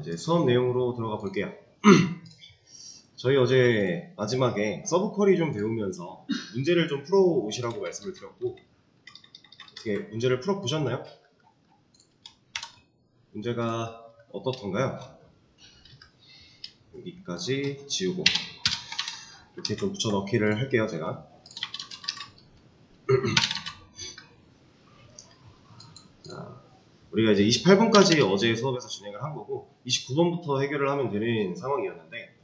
이제 수업 내용으로 들어가 볼게요. 저희 어제 마지막에 서브 쿼리 좀 배우면서 문제를 좀 풀어 오시라고 말씀을 드렸고, 어떻게 문제를 풀어 보셨나요? 문제가 어떻던가요? 여기까지 지우고 이렇게 좀 붙여 넣기를 할게요, 제가. 자, 우리가 이제 28번까지 어제 수업에서 진행을 한 거고 29번부터 해결을 하면 되는 상황이었는데,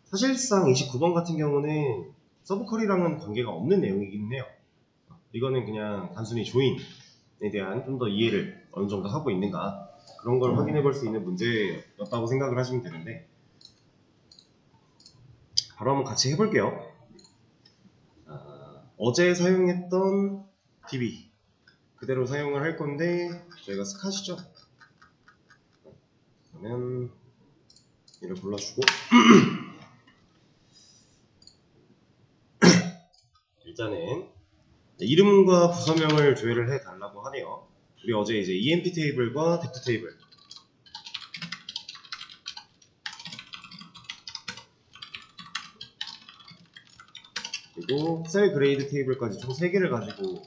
사실상 29번 같은 경우는 서브 쿼리랑은 관계가 없는 내용이긴 해요. 이거는 그냥 단순히 조인에 대한 좀 더 이해를 어느 정도 하고 있는가, 그런 걸 확인해 볼 수 있는 문제였다고 생각을 하시면 되는데, 바로 한번 같이 해볼게요. 어제 사용했던 DB 그대로 사용을 할 건데, 저희가 스카시죠? 그러면 얘를 골라주고 일단은 이름과 부서명을 조회를 해달라고 하네요. 우리 어제 이제 EMP 테이블과 뎁트 테이블, 그리고 셀 그레이드 테이블까지 총 3개를 가지고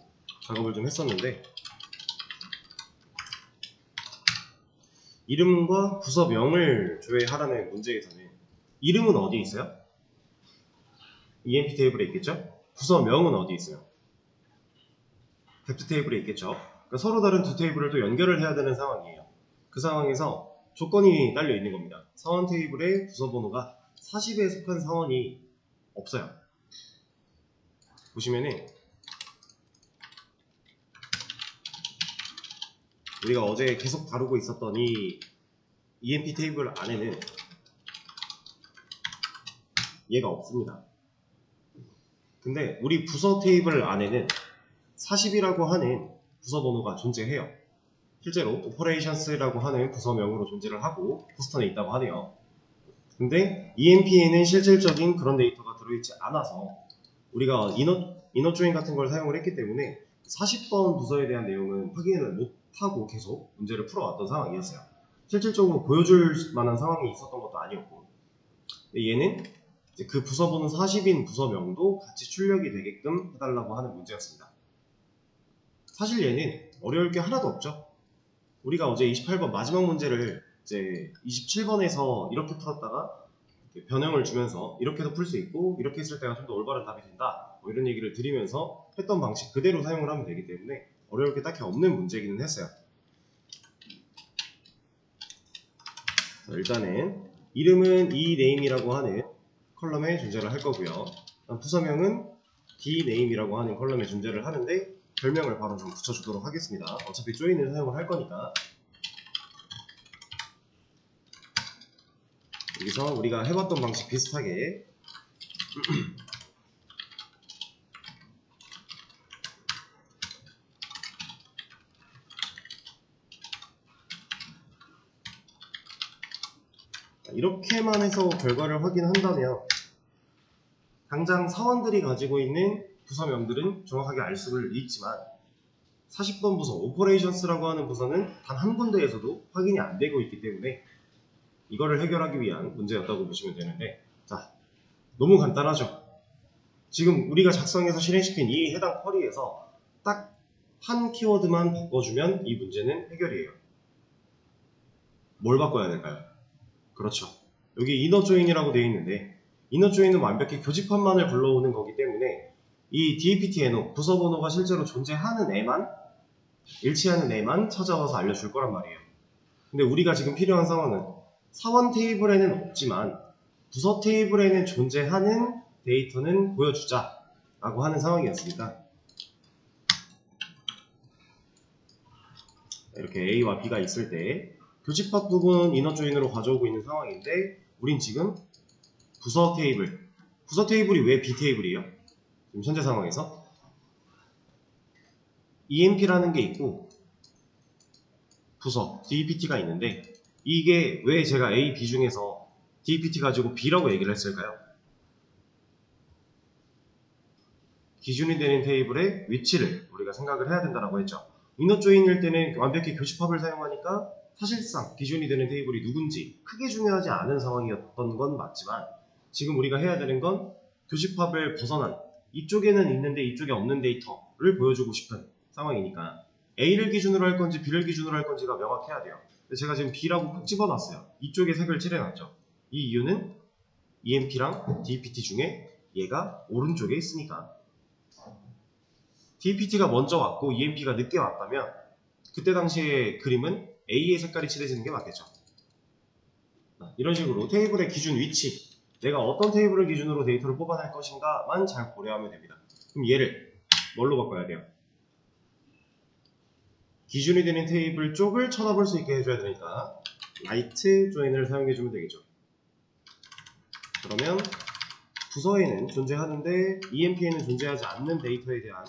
작업을 좀 했었는데, 이름과 부서명을 조회하라는 문제에서는 이름은 어디 있어요? EMP 테이블에 있겠죠? 부서명은 어디 있어요? 뎁트 테이블에 있겠죠? 그러니까 서로 다른 두 테이블을 또 연결을 해야 되는 상황이에요. 그 상황에서 조건이 딸려 있는 겁니다. 사원 테이블의 부서번호가 40에 속한 사원이 없어요. 보시면은 우리가 어제 계속 다루고 있었던 이 EMP 테이블 안에는 얘가 없습니다. 근데 우리 부서 테이블 안에는 40이라고 하는 부서 번호가 존재해요. 실제로 오퍼레이션스라고 하는 부서명으로 존재를 하고 호스턴에 있다고 하네요. 근데 EMP에는 실질적인 그런 데이터가 들어있지 않아서 우리가 이너 조인 같은 걸 사용을 했기 때문에 40번 부서에 대한 내용은 확인을 못하고 계속 문제를 풀어왔던 상황이었어요. 실질적으로 보여줄 만한 상황이 있었던 것도 아니었고, 얘는 이제 그 부서번호 40인 부서명도 같이 출력이 되게끔 해달라고 하는 문제였습니다. 사실 얘는 어려울 게 하나도 없죠. 우리가 어제 28번 마지막 문제를 이제 27번에서 이렇게 풀었다가 이렇게 변형을 주면서 이렇게도 풀 수 있고 이렇게 했을 때가 좀 더 올바른 답이 된다, 뭐 이런 얘기를 드리면서 했던 방식 그대로 사용을 하면 되기 때문에 어려울 게 딱히 없는 문제이기는 했어요. 자, 일단은 이름은 eName이라고 하는 컬럼에 존재를 할 거고요. 부서명은 dName이라고 하는 컬럼에 존재를 하는데, 별명을 바로 좀 붙여주도록 하겠습니다. 어차피 조인을 사용을 할 거니까. 여기서 우리가 해봤던 방식 비슷하게 이렇게만 해서 결과를 확인한다면 당장 사원들이 가지고 있는 부서명들은 정확하게 알 수를 있지만 40번 부서, 오퍼레이션스라고 하는 부서는 단 한 군데에서도 확인이 안 되고 있기 때문에 이거를 해결하기 위한 문제였다고 보시면 되는데, 자, 너무 간단하죠? 지금 우리가 작성해서 실행시킨 이 해당 쿼리에서 딱 한 키워드만 바꿔주면 이 문제는 해결이에요. 뭘 바꿔야 될까요? 그렇죠. 여기 이너 조인이라고 되어 있는데, 이너 조인은 완벽히 교집합만을 불러오는 거기 때문에 이 DAPT-NO 부서 번호가 실제로 존재하는 애만, 일치하는 애만 찾아와서 알려줄 거란 말이에요. 근데 우리가 지금 필요한 상황은 사원 테이블에는 없지만 부서 테이블에는 존재하는 데이터는 보여주자 라고 하는 상황이었으니까, 이렇게 A와 B가 있을 때 교집합 부분 이너 조인으로 가져오고 있는 상황인데, 우린 지금 부서 테이블이 왜 B 테이블이에요? 지금 현재 상황에서 EMP라는 게 있고 부서 DPT가 있는데, 이게 왜 제가 A, B 중에서 DPT 가지고 B라고 얘기를 했을까요? 기준이 되는 테이블의 위치를 우리가 생각을 해야 된다고 했죠. 이너 조인일 때는 완벽히 교집합을 사용하니까 사실상 기준이 되는 테이블이 누군지 크게 중요하지 않은 상황이었던 건 맞지만 지금 우리가 해야 되는 건 교집합을 벗어난 이쪽에는 있는데 이쪽에 없는 데이터를 보여주고 싶은 상황이니까 A를 기준으로 할 건지 B를 기준으로 할 건지가 명확해야 돼요. 제가 지금 B라고 콕 집어놨어요. 이쪽에 색을 칠해놨죠. 이 이유는 EMP랑 DPT 중에 얘가 오른쪽에 있으니까. DPT가 먼저 왔고 EMP가 늦게 왔다면 그때 당시의 그림은 A의 색깔이 칠해지는 게 맞겠죠. 이런 식으로 테이블의 기준 위치, 내가 어떤 테이블을 기준으로 데이터를 뽑아낼 것인가만 잘 고려하면 됩니다. 그럼 얘를 뭘로 바꿔야 돼요? 기준이 되는 테이블 쪽을 쳐다볼 수 있게 해줘야 되니까 라이트 조인을 사용해주면 되겠죠. 그러면 부서에는 존재하는데 EMP에는 존재하지 않는 데이터에 대한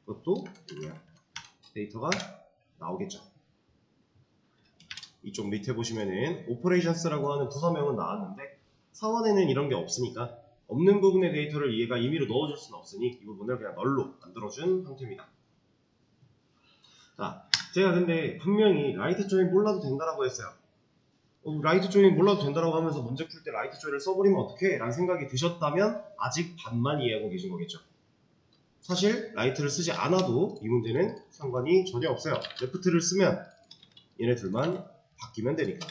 것도 데이터가 나오겠죠. 이쪽 밑에 보시면은 오퍼레이션스라고 하는 부서명은 나왔는데 사원에는 이런 게 없으니까 없는 부분의 데이터를 얘가 임의로 넣어줄 수는 없으니 이 부분을 그냥 널로 만들어준 상태입니다. 자, 제가 근데 분명히 라이트 조인 몰라도 된다라고 했어요. 라이트 조인 몰라도 된다라고 하면서 문제 풀 때 라이트 조인을 써버리면 어떡해? 라는 생각이 드셨다면 아직 반만 이해하고 계신 거겠죠. 사실 라이트를 쓰지 않아도 이 문제는 상관이 전혀 없어요. 레프트를 쓰면 얘네 둘만 바뀌면 되니까.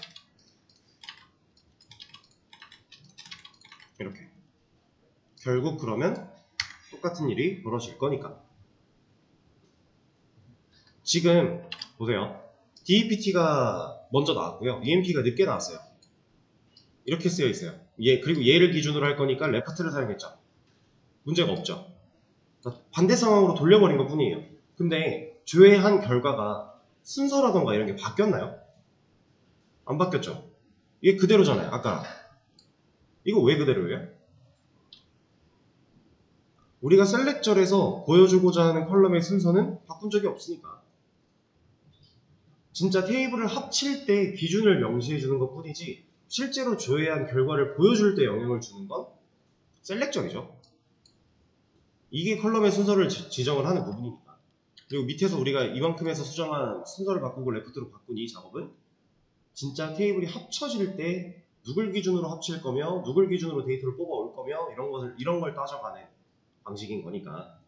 이렇게. 결국 그러면 똑같은 일이 벌어질 거니까. 지금 보세요. DEPT가 먼저 나왔고요. EMP가 늦게 나왔어요. 이렇게 쓰여 있어요. 그리고 얘를 기준으로 할 거니까 레프트를 사용했죠. 문제가 없죠. 반대 상황으로 돌려버린 것 뿐이에요. 근데 조회한 결과가 순서라던가 이런 게 바뀌었나요? 안 바뀌었죠. 이게 그대로잖아요. 아까 이거 왜 그대로예요? 우리가 셀렉절에서 보여주고자 하는 컬럼의 순서는 바꾼 적이 없으니까. 진짜 테이블을 합칠 때 기준을 명시해 주는 것 뿐이지 실제로 조회한 결과를 보여줄 때 영향을 주는 건 셀렉절이죠. 이게 컬럼의 순서를 지정을 하는 부분이니까. 그리고 밑에서 우리가 이만큼에서 수정한 순서를 바꾸고 레프트로 바꾼 이 작업은 진짜 테이블이 합쳐질 때 누굴 기준으로 합칠 거며 누굴 기준으로 데이터를 뽑아올 거며 이런 걸 따져가는 방식인 거니까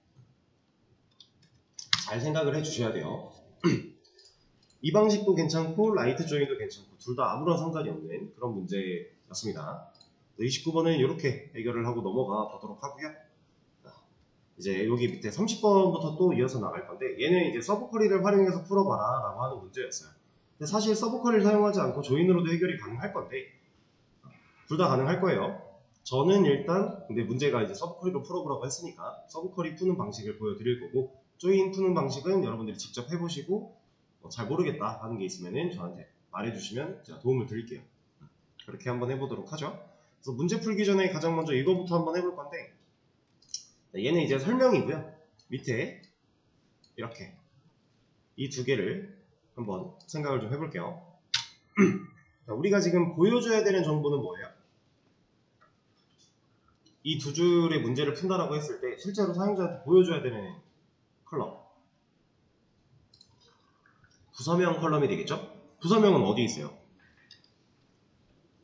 잘 생각을 해주셔야 돼요. 이 방식도 괜찮고 라이트 조인도 괜찮고 둘 다 아무런 상관이 없는 그런 문제였습니다. 29번은 이렇게 해결을 하고 넘어가 보도록 하고요. 이제 여기 밑에 30번부터 또 이어서 나갈 건데 얘는 이제 서브쿼리를 활용해서 풀어봐라 라고 하는 문제였어요. 근데 사실 서브쿼리를 사용하지 않고 조인으로도 해결이 가능할 건데 둘 다 가능할 거예요. 저는 일단 근데 문제가 이제 서브쿼리로 풀어보라고 했으니까 서브쿼리 푸는 방식을 보여드릴 거고 조인 푸는 방식은 여러분들이 직접 해보시고 잘 모르겠다 하는 게 있으면 저한테 말해주시면 제가 도움을 드릴게요. 그렇게 한번 해보도록 하죠. 그래서 문제 풀기 전에 가장 먼저 이거부터 한번 해볼 건데 얘는 이제 설명이고요. 밑에 이렇게 이 두 개를 한번 생각을 좀 해볼게요. 자, 우리가 지금 보여줘야 되는 정보는 뭐예요? 이 두 줄의 문제를 푼다라고 했을 때 실제로 사용자한테 보여줘야 되는 컬럼 부서명 컬럼이 되겠죠? 부서명은 어디 있어요?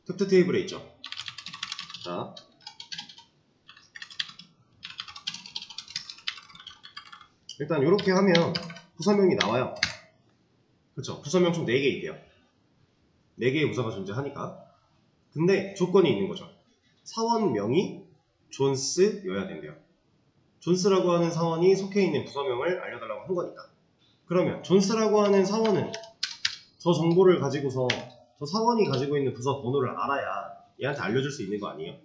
팩트 테이블에 있죠. 자, 일단 이렇게 하면 부서명이 나와요. 그렇죠? 부서명 총 4개 있대요. 4개의 부서가 존재하니까. 근데 조건이 있는 거죠. 사원명이 존스여야 된대요. 존스라고 하는 사원이 속해 있는 부서명을 알려달라고 한 거니까. 그러면 존스라고 하는 사원은 저 정보를 가지고서 저 사원이 가지고 있는 부서 번호를 알아야 얘한테 알려줄 수 있는 거 아니에요?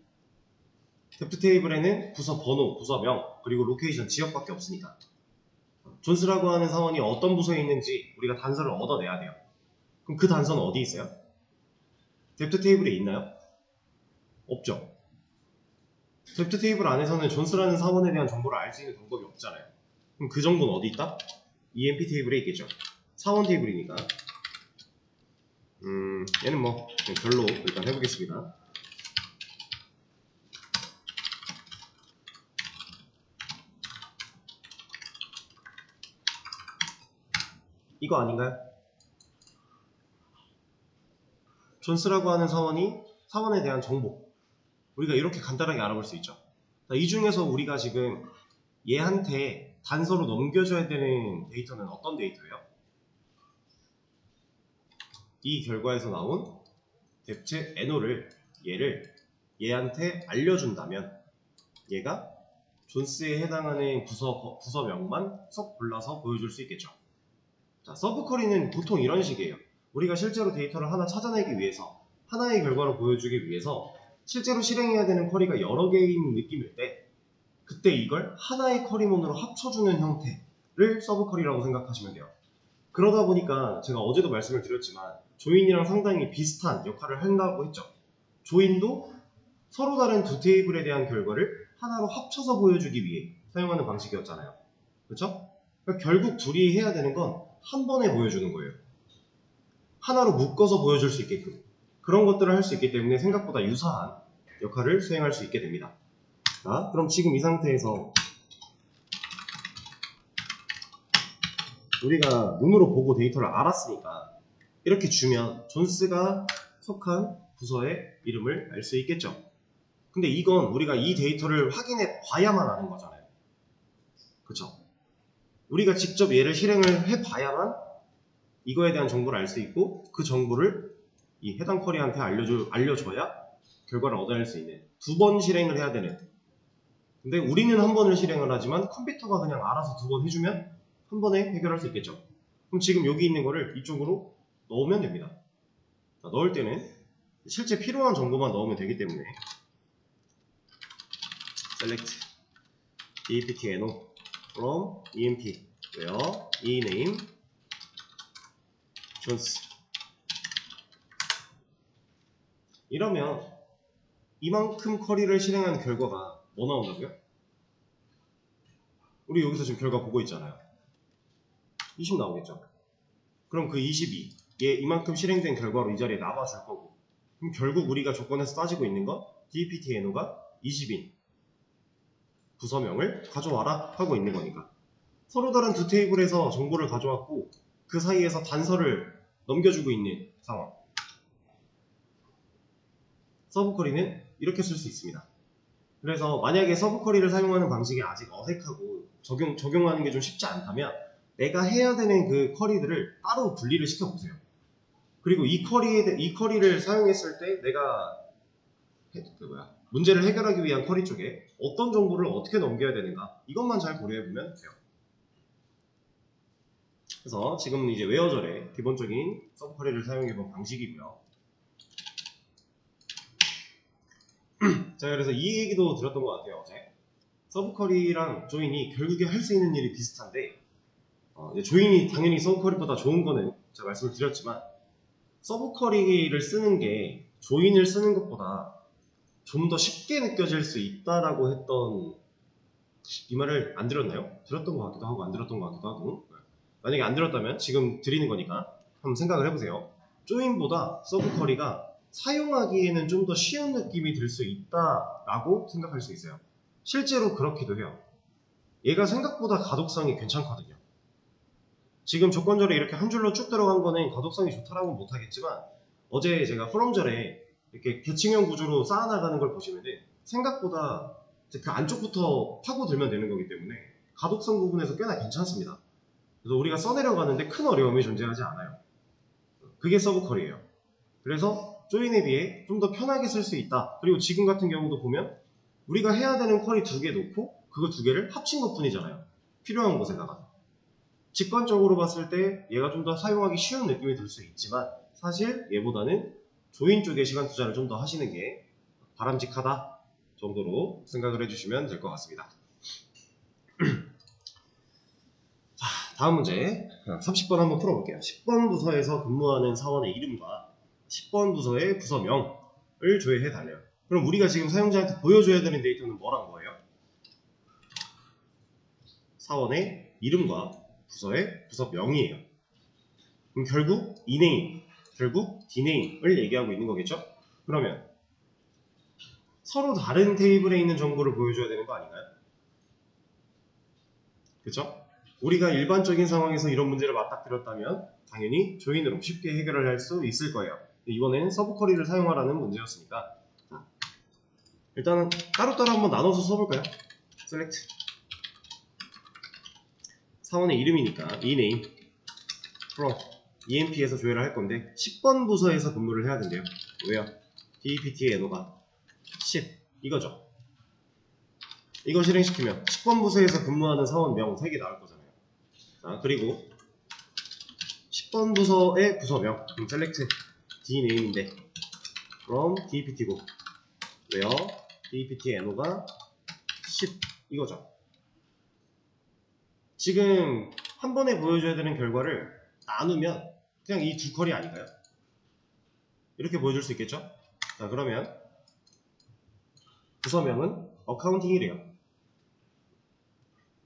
뎁트 테이블에는 부서 번호, 부서명, 그리고 로케이션, 지역밖에 없으니까. 존스라고 하는 사원이 어떤 부서에 있는지 우리가 단서를 얻어내야 돼요. 그럼 그 단서는 어디 있어요? 뎁트 테이블에 있나요? 없죠. 뎁트 테이블 안에서는 존스라는 사원에 대한 정보를 알 수 있는 방법이 없잖아요. 그럼 그 정보는 어디 있다? EMP 테이블에 있겠죠. 사원 테이블이니까. 얘는 뭐 별로 일단 해보겠습니다. 이거 아닌가요? 존스라고 하는 사원에 대한 정보, 우리가 이렇게 간단하게 알아볼 수 있죠. 이 중에서 우리가 지금 얘한테 단서로 넘겨줘야 되는 데이터는 어떤 데이터예요? 이 결과에서 나온 뎁체 NO를 얘한테 알려준다면 얘가 존스에 해당하는 부서명만 쏙 골라서 보여줄 수 있겠죠. 자, 서브쿼리는 보통 이런 식이에요. 우리가 실제로 데이터를 하나 찾아내기 위해서, 하나의 결과를 보여주기 위해서 실제로 실행해야 되는 쿼리가 여러 개인 느낌일 때, 그때 이걸 하나의 쿼리문으로 합쳐주는 형태를 서브쿼리라고 생각하시면 돼요. 그러다 보니까 제가 어제도 말씀을 드렸지만 조인이랑 상당히 비슷한 역할을 한다고 했죠. 조인도 서로 다른 두 테이블에 대한 결과를 하나로 합쳐서 보여주기 위해 사용하는 방식이었잖아요. 그렇죠? 그러니까 결국 둘이 해야 되는 건 한 번에 보여주는 거예요. 하나로 묶어서 보여줄 수 있게끔. 그런 것들을 할 수 있기 때문에 생각보다 유사한 역할을 수행할 수 있게 됩니다. 자, 그럼 지금 이 상태에서 우리가 눈으로 보고 데이터를 알았으니까 이렇게 주면 존스가 속한 부서의 이름을 알 수 있겠죠. 근데 이건 우리가 이 데이터를 확인해 봐야만 아는 거잖아요. 그쵸? 우리가 직접 얘를 실행을 해 봐야만 이거에 대한 정보를 알 수 있고 그 정보를 이 해당 쿼리한테 알려줘야 결과를 얻어낼 수 있는, 두 번 실행을 해야 되는. 근데 우리는 한 번을 실행을 하지만 컴퓨터가 그냥 알아서 두 번 해주면 한 번에 해결할 수 있겠죠. 그럼 지금 여기 있는 거를 이쪽으로 넣으면 됩니다. 자, 넣을 때는 실제 필요한 정보만 넣으면 되기 때문에 select ept no from emp where ename 존스. 이러면 이만큼 쿼리를 실행한 결과가 뭐 나온다고요? 우리 여기서 지금 결과 보고 있잖아요. 20 나오겠죠. 그럼 그 22, 얘 이만큼 실행된 결과로 이 자리에 남아줄 거고, 그럼 결국 우리가 조건에서 따지고 있는 거 DPT NO가 20인 부서명을 가져와라 하고 있는 거니까 서로 다른 두 테이블에서 정보를 가져왔고 그 사이에서 단서를 넘겨주고 있는 상황. 서브쿼리는 이렇게 쓸 수 있습니다. 그래서 만약에 서브쿼리를 사용하는 방식이 아직 어색하고 적용하는 게 좀 쉽지 않다면 내가 해야 되는 그 쿼리들을 따로 분리를 시켜보세요. 그리고 이 쿼리를 사용했을 때 내가 문제를 해결하기 위한 쿼리 쪽에 어떤 정보를 어떻게 넘겨야 되는가, 이것만 잘 고려해보면 돼요. 그래서 지금은 이제 웨어절의 기본적인 서브쿼리를 사용해본 방식이고요. 자, 그래서 이 얘기도 들었던 것 같아요, 어제. 서브쿼리랑 조인이 결국에 할 수 있는 일이 비슷한데, 이제 조인이 당연히 서브쿼리보다 좋은 거는 제가 말씀을 드렸지만, 서브쿼리를 쓰는 게 조인을 쓰는 것보다 좀 더 쉽게 느껴질 수 있다라고 했던, 이 말을 안 들었나요? 들었던 것 같기도 하고 안 들었던 것 같기도 하고. 만약에 안 들었다면 지금 드리는 거니까 한번 생각을 해보세요. 조인보다 서브쿼리가 사용하기에는 좀 더 쉬운 느낌이 들 수 있다라고 생각할 수 있어요. 실제로 그렇기도 해요. 얘가 생각보다 가독성이 괜찮거든요. 지금 조건절에 이렇게 한 줄로 쭉 들어간 거는 가독성이 좋다라고는 못하겠지만, 어제 제가 프롬절에 이렇게 계층형 구조로 쌓아나가는 걸 보시면은 생각보다 그 안쪽부터 파고들면 되는 거기 때문에 가독성 부분에서 꽤나 괜찮습니다. 그래서 우리가 써내려가는데 큰 어려움이 존재하지 않아요. 그게 서브쿼리예요. 그래서 조인에 비해 좀 더 편하게 쓸 수 있다. 그리고 지금 같은 경우도 보면 우리가 해야 되는 쿼리 2개 놓고 그거 2개를 합친 것 뿐이잖아요. 필요한 곳에다가. 직관적으로 봤을 때 얘가 좀 더 사용하기 쉬운 느낌이 들 수 있지만 사실 얘보다는 조인 쪽에 시간 투자를 좀 더 하시는 게 바람직하다 정도로 생각을 해주시면 될 것 같습니다. 자, 다음 문제 30번 한번 풀어볼게요. 10번 부서에서 근무하는 사원의 이름과 10번 부서의 부서명을 조회해 달래요. 그럼 우리가 지금 사용자한테 보여줘야 되는 데이터는 뭐란 거예요? 사원의 이름과 부서의 부서명이에요. 그럼 결국 ename, 결국 dname을 얘기하고 있는 거겠죠? 그러면 서로 다른 테이블에 있는 정보를 보여줘야 되는 거 아닌가요? 그쵸? 우리가 일반적인 상황에서 이런 문제를 맞닥뜨렸다면 당연히 조인으로 쉽게 해결을 할 수 있을 거예요. 이번에는 서브 쿼리를 사용하라는 문제였으니까 자, 일단은 따로따로 한번 나눠서 써볼까요? select 사원의 이름이니까 ename from emp에서 조회를 할 건데 10번 부서에서 근무를 해야 된대요. 왜요? DPT의 NO가 10 이거죠. 이거 실행시키면 10번 부서에서 근무하는 사원명 3개 나올 거잖아요. 자, 그리고 10번 부서의 부서명 그럼 select dname인데 from dpt고 왜요? dpt의 NO가 10 이거죠. 지금 한 번에 보여줘야 되는 결과를 나누면 그냥 이 두 컬이 아닌가요? 이렇게 보여줄 수 있겠죠? 자, 그러면 부서명은 어카운팅이래요.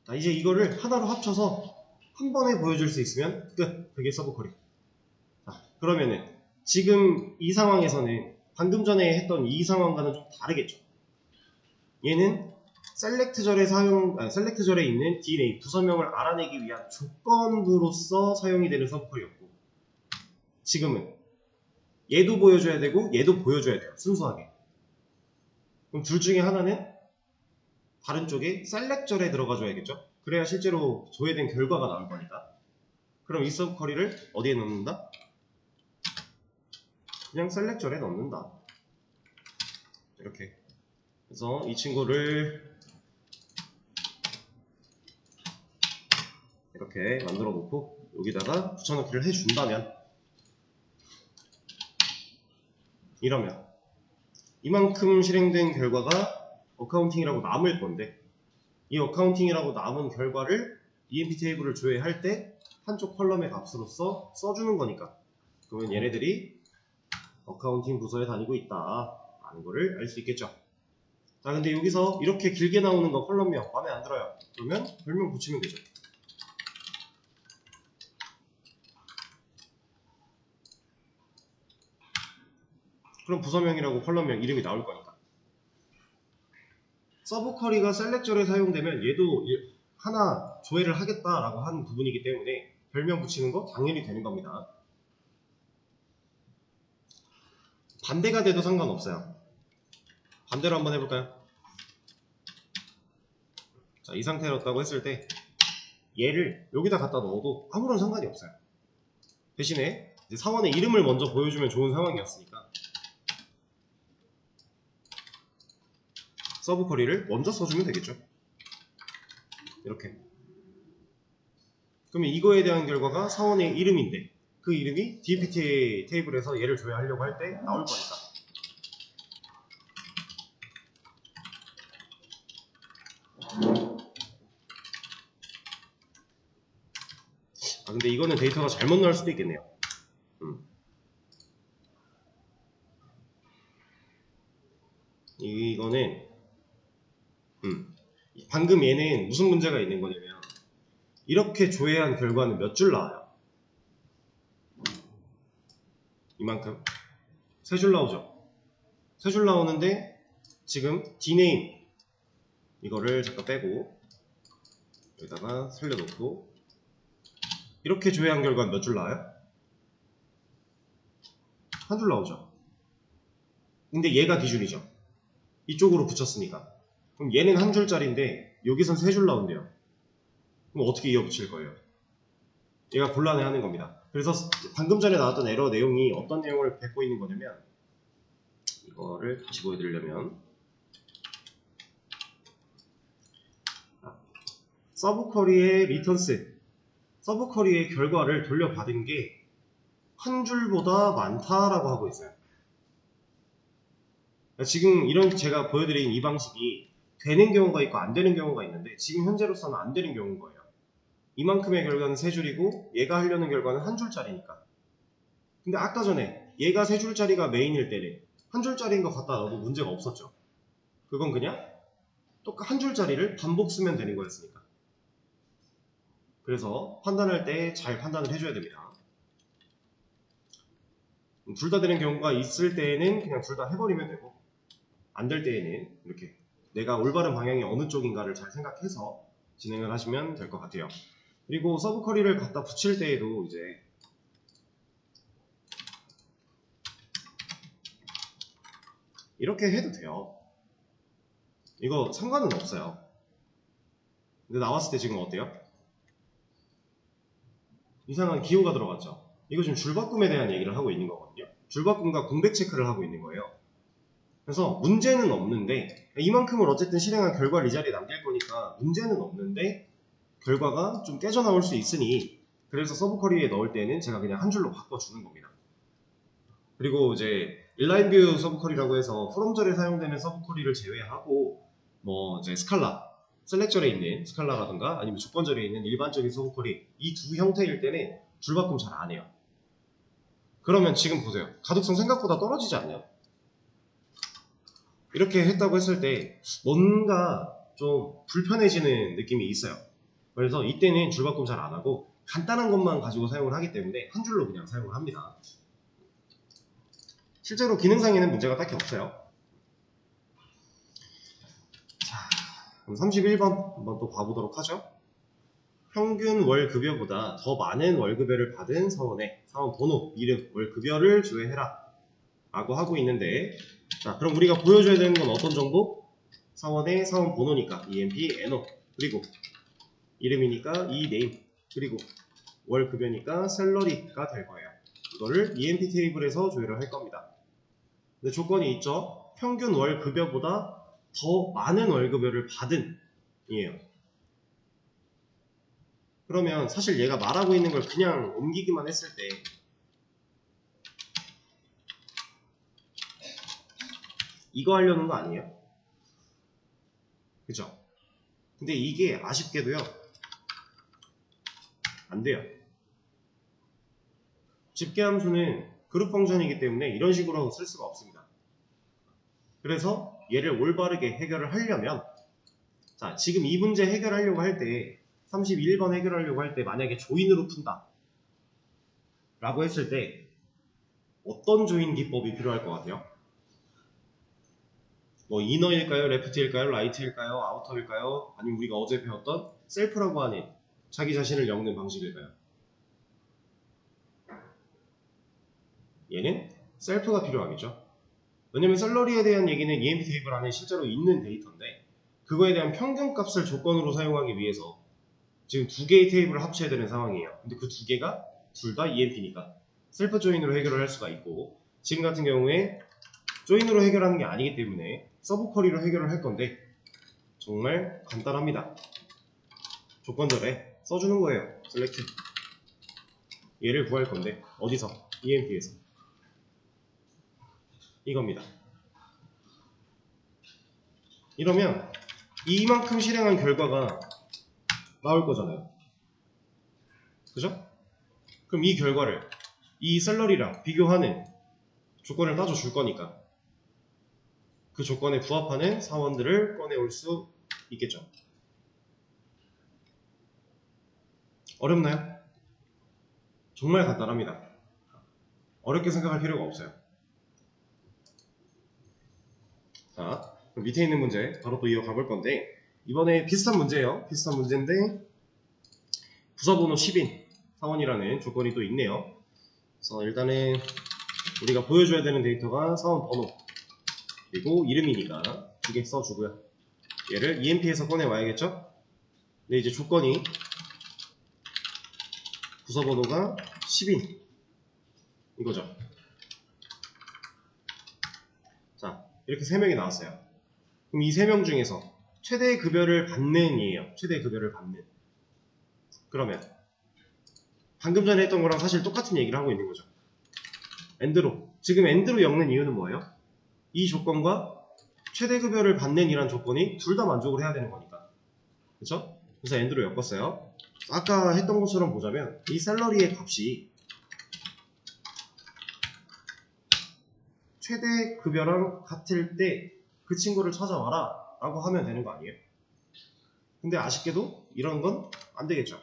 자, 이제 이거를 하나로 합쳐서 한 번에 보여줄 수 있으면 끝. 그게 서브 쿼리. 자, 그러면은 지금 이 상황에서는 방금 전에 했던 이 상황과는 좀 다르겠죠. 얘는 셀렉트절에 있는 DNA 부서명을 알아내기 위한 조건부로서 사용이 되는 서브 쿼리였고, 지금은 얘도 보여줘야 되고 얘도 보여줘야 돼요. 순수하게. 그럼 둘 중에 하나는 다른 쪽에 셀렉절에 들어가 줘야겠죠. 그래야 실제로 조회된 결과가 나올 거니까. 그럼 이 서브 쿼리를 어디에 넣는다? 그냥 셀렉절에 넣는다. 이렇게. 그래서 이 친구를 이렇게 만들어 놓고 여기다가 붙여넣기를 해준다면, 이러면 이만큼 실행된 결과가 어카운팅이라고 남을 건데, 이 어카운팅이라고 남은 결과를 EMP 테이블을 조회할 때 한쪽 컬럼의 값으로서 써주는 거니까, 그러면 얘네들이 어카운팅 부서에 다니고 있다 라는 거를 알 수 있겠죠. 자, 근데 여기서 이렇게 길게 나오는 거 컬럼명 마음에 안 들어요. 그러면 별명 붙이면 되죠. 그럼 부서명이라고 컬럼명 이름이 나올 거니까. 서브 쿼리가 셀렉절에 사용되면 얘도 하나 조회를 하겠다라고 하는 부분이기 때문에 별명 붙이는 거 당연히 되는 겁니다. 반대가 돼도 상관없어요. 반대로 한번 해볼까요? 자, 이 상태였다고 했을 때 얘를 여기다 갖다 넣어도 아무런 상관이 없어요. 대신에 이제 사원의 이름을 먼저 보여주면 좋은 상황이었으니까 서브 쿼리를 먼저 써주면 되겠죠. 이렇게. 그러면 이거에 대한 결과가 사원의 이름인데 그 이름이 DPT 테이블에서 얘를 조회하려고 할 때 나올 거니까. 아, 근데 이거는 데이터가 잘못 나올 수도 있겠네요. 이거는 방금 얘는 무슨 문제가 있는 거냐면 이렇게 조회한 결과는 몇 줄 나와요? 이만큼 3줄 나오죠. 3줄 나오는데 지금 dname 이거를 잠깐 빼고 여기다가 살려놓고 이렇게 조회한 결과는 몇 줄 나와요? 한 줄 나오죠. 근데 얘가 기준이죠. 이쪽으로 붙였으니까. 그럼 얘는 한 줄짜리인데 여기선 3줄 나온대요. 그럼 어떻게 이어 붙일 거예요? 얘가 곤란해하는 겁니다. 그래서 방금 전에 나왔던 에러 내용이 어떤 내용을 뱉고 있는 거냐면, 이거를 다시 보여드리려면 서브 쿼리의 리턴스, 서브 쿼리의 결과를 돌려받은 게 한 줄보다 많다라고 하고 있어요. 지금 이런 제가 보여드린 이 방식이 되는 경우가 있고 안 되는 경우가 있는데 지금 현재로서는 안 되는 경우인 거예요. 이만큼의 결과는 3줄이고 얘가 하려는 결과는 한 줄짜리니까. 근데 아까 전에 얘가 3줄짜리가 메인일 때는 한 줄짜리인 거 갖다 넣어도 문제가 없었죠. 그건 그냥 한 줄짜리를 반복 쓰면 되는 거였으니까. 그래서 판단할 때 잘 판단을 해줘야 됩니다. 둘 다 되는 경우가 있을 때에는 그냥 둘 다 해버리면 되고, 안 될 때에는 이렇게 내가 올바른 방향이 어느 쪽인가를 잘 생각해서 진행을 하시면 될 것 같아요. 그리고 서브 쿼리를 갖다 붙일 때에도 이제 이렇게 해도 돼요. 이거 상관은 없어요. 근데 나왔을 때 지금 어때요? 이상한 기호가 들어갔죠. 이거 지금 줄바꿈에 대한 얘기를 하고 있는 거거든요. 줄바꿈과 공백 체크를 하고 있는 거예요. 그래서 문제는 없는데, 이만큼을 어쨌든 실행한 결과를 이 자리에 남길 거니까 문제는 없는데 결과가 좀 깨져나올 수 있으니, 그래서 서브쿼리에 넣을 때는 제가 그냥 한 줄로 바꿔주는 겁니다. 그리고 이제 인라인뷰 서브쿼리라고 해서 프롬절에 사용되는 서브쿼리를 제외하고 뭐 이제 스칼라, 셀렉절에 있는 스칼라라든가 아니면 조건절에 있는 일반적인 서브쿼리, 이 두 형태일 때는 줄바꿈 잘 안 해요. 그러면 지금 보세요. 가독성 생각보다 떨어지지 않나요? 이렇게 했다고 했을 때 뭔가 좀 불편해지는 느낌이 있어요. 그래서 이때는 줄바꿈 잘 안 하고 간단한 것만 가지고 사용을 하기 때문에 한 줄로 그냥 사용을 합니다. 실제로 기능상에는 문제가 딱히 없어요. 자, 그럼 31번 한번 또 봐보도록 하죠. 평균 월급여보다 더 많은 월급여를 받은 사원의 사원 번호, 이름, 월급여를 조회해라 라고 하고 있는데, 자, 그럼 우리가 보여줘야 되는 건 어떤 정보? 사원의 사원 번호니까 EMP, NO, 그리고 이름이니까 이네임, 그리고 월급여니까 샐러리가 될 거예요. 이거를 EMP 테이블에서 조회를 할 겁니다. 근데 조건이 있죠. 평균 월급여보다 더 많은 월급여를 받은 이에요. 그러면 사실 얘가 말하고 있는 걸 그냥 옮기기만 했을 때 이거 하려는 거 아니에요? 그죠? 근데 이게 아쉽게도요, 안 돼요. 집계함수는 그룹 펑션이기 때문에 이런 식으로 쓸 수가 없습니다. 그래서 얘를 올바르게 해결을 하려면, 자, 지금 이 문제 해결하려고 할 때 31번 해결하려고 할 때 만약에 조인으로 푼다 라고 했을 때 어떤 조인 기법이 필요할 것 같아요? 뭐 이너일까요? 레프트일까요? 라이트일까요? 아우터일까요? 아니면 우리가 어제 배웠던 셀프라고 하는 자기 자신을 엮는 방식일까요? 얘는 셀프가 필요하겠죠. 왜냐면 샐러리에 대한 얘기는 EMP 테이블 안에 실제로 있는 데이터인데, 그거에 대한 평균값을 조건으로 사용하기 위해서 지금 두 개의 테이블을 합쳐야 되는 상황이에요. 근데 그 두 개가 둘 다 EMP니까 셀프 조인으로 해결을 할 수가 있고, 지금 같은 경우에 조인으로 해결하는 게 아니기 때문에 서브 쿼리로 해결을 할 건데 정말 간단합니다. 조건절에 써주는 거예요. 셀렉트. 얘를 구할 건데 어디서? EMP에서. 이겁니다. 이러면 이만큼 실행한 결과가 나올 거잖아요. 그죠? 그럼 이 결과를 이 샐러리랑 비교하는 조건을 따져 줄 거니까 그 조건에 부합하는 사원들을 꺼내올 수 있겠죠. 어렵나요? 정말 간단합니다. 어렵게 생각할 필요가 없어요. 자, 그럼 밑에 있는 문제 바로 또 이어가 볼 건데, 이번에 비슷한 문제예요. 비슷한 문제인데 부서번호 10인 사원이라는 조건이 또 있네요. 그래서 일단은 우리가 보여줘야 되는 데이터가 사원 번호 그리고 이름이니까 두 개 써주고요. 얘를 EMP에서 꺼내와야겠죠? 근데 이제 조건이 부서번호가 10인 이거죠. 자, 이렇게 3명이 나왔어요. 그럼 이 3명 중에서 최대 급여를 받는 이에요. 최대 급여를 받는. 그러면 방금 전에 했던 거랑 사실 똑같은 얘기를 하고 있는 거죠. 엔드로. 지금 엔드로 엮는 이유는 뭐예요? 이 조건과 최대 급여를 받는 이란 조건이 둘 다 만족을 해야 되는 거니까. 그쵸? 그래서 엔드로 엮었어요. 아까 했던 것처럼 보자면 이 샐러리의 값이 최대 급여랑 같을 때 그 친구를 찾아와라 라고 하면 되는 거 아니에요? 근데 아쉽게도 이런 건 안 되겠죠.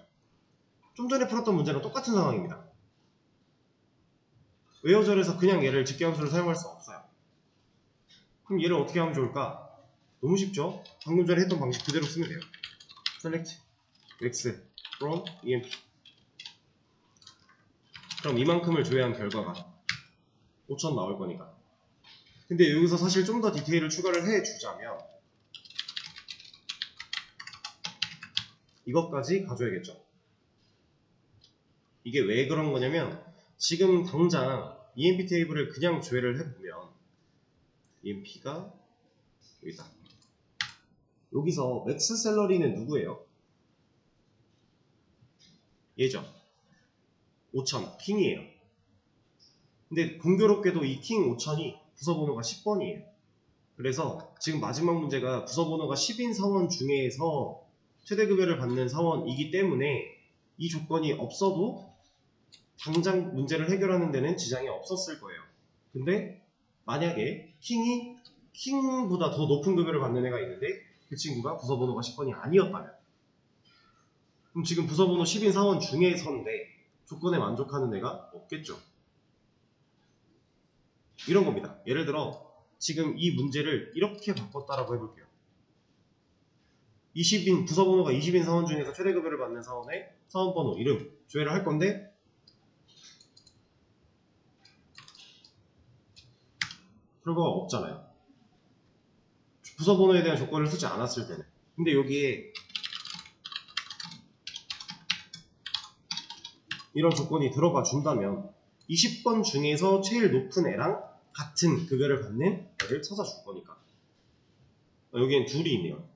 좀 전에 풀었던 문제랑 똑같은 상황입니다. 웨어절에서 그냥 얘를 집계함수를 사용할 수 없어요. 그럼 얘를 어떻게 하면 좋을까? 너무 쉽죠? 방금 전에 했던 방식 그대로 쓰면 돼요. select x from emp. 그럼 이만큼을 조회한 결과가 5,000 나올 거니까 근데 여기서 사실 좀 더 디테일을 추가를 해주자면 이것까지 가져야겠죠. 이게 왜 그런 거냐면 지금 당장 EMP 테이블을 그냥 조회를 해보면 EMP가 여기다. 여기서 맥스 셀러리는 누구예요? 얘죠. 5000 킹이에요. 근데 공교롭게도 이 킹 5000이 부서번호가 10번이에요. 그래서 지금 마지막 문제가 부서번호가 10인 사원 중에서 최대급여를 받는 사원이기 때문에 이 조건이 없어도 당장 문제를 해결하는 데는 지장이 없었을 거예요. 근데 만약에 킹보다 더 높은 급여를 받는 애가 있는데 그 친구가 부서번호가 10번이 아니었다면 그럼 지금 부서번호 10인 사원 중에서인데 조건에 만족하는 애가 없겠죠. 이런 겁니다. 예를 들어 지금 이 문제를 이렇게 바꿨다라고 해볼게요. 20인 부서번호가 20인 사원 중에서 최대급여를 받는 사원의 사원번호 이름 조회를 할 건데 결과가 없잖아요. 부서번호에 대한 조건을 쓰지 않았을 때는. 근데 여기에 이런 조건이 들어가 준다면 20번 중에서 제일 높은 애랑 같은 급여를 받는 애를 찾아줄 거니까. 여기엔 둘이 있네요.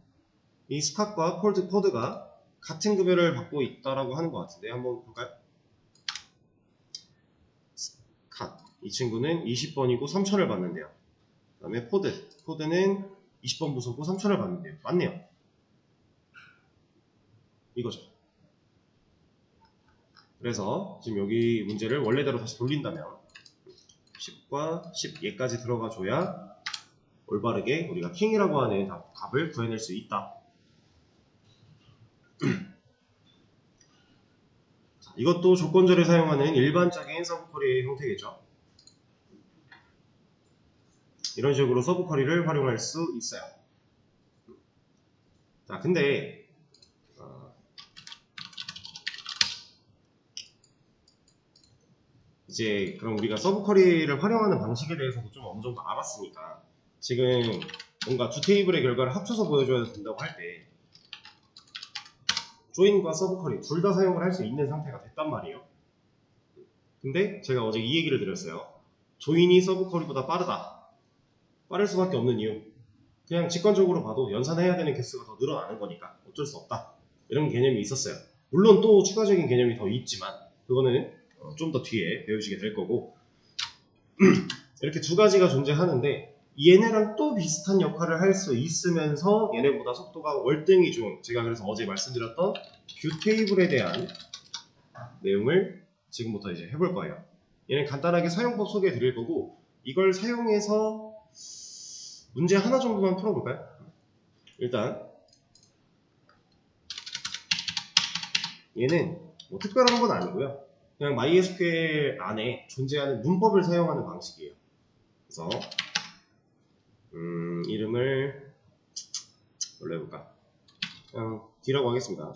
이 스캇과 포드가 같은 급여를 받고 있다라고 하는 것 같은데 한번 볼까요? 스캇 이 친구는 20번이고 3,000을 받는데요. 그 다음에 포드는 20번 부서고 3,000을 받는데요. 맞네요. 이거죠. 그래서 지금 여기 문제를 원래대로 다시 돌린다면 10과 10 얘까지 들어가줘야 올바르게 우리가 킹이라고 하는 답을 구해낼 수 있다. 자, 이것도 조건절을 사용하는 일반적인 서브쿼리의 형태겠죠. 이런 식으로 서브쿼리를 활용할 수 있어요. 자, 근데 이제 그럼 우리가 서브쿼리를 활용하는 방식에 대해서도 좀 어느 정도 알았으니까 지금 뭔가 두 테이블의 결과를 합쳐서 보여줘야 된다고 할 때 조인과 서브쿼리 둘 다 사용을 할 수 있는 상태가 됐단 말이에요. 근데 제가 어제 이 얘기를 드렸어요. 조인이 서브쿼리보다 빠를 수밖에 없는 이유, 그냥 직관적으로 봐도 연산해야 되는 개수가 더 늘어나는 거니까 어쩔 수 없다, 이런 개념이 있었어요. 물론 또 추가적인 개념이 더 있지만 그거는 좀 더 뒤에 배우시게 될 거고 이렇게 두 가지가 존재하는데 얘네랑 또 비슷한 역할을 할 수 있으면서 얘네보다 속도가 월등히 좀, 제가 그래서 어제 말씀드렸던 뷰 테이블에 대한 내용을 지금부터 이제 해볼 거예요. 얘는 간단하게 사용법 소개해 드릴 거고 이걸 사용해서 문제 하나 정도만 풀어볼까요? 일단 얘는 뭐 특별한 건 아니고요. 그냥 MySQL 안에 존재하는 문법을 사용하는 방식이에요. 그래서 이름을 뭘로 해볼까? 그냥 D라고 하겠습니다.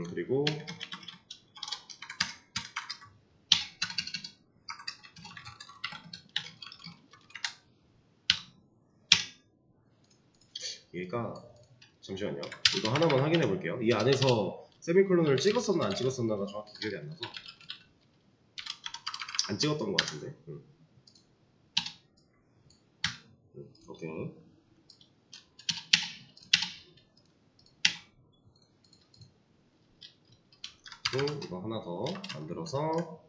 그리고 얘가 잠시만요. 이거 하나만 확인해 볼게요. 이 안에서 세미콜론을 찍었었나 안 찍었었나가 정확히 기억이 안 나서 안 찍었던 것 같은데. 오케이. 이거 하나 더 만들어서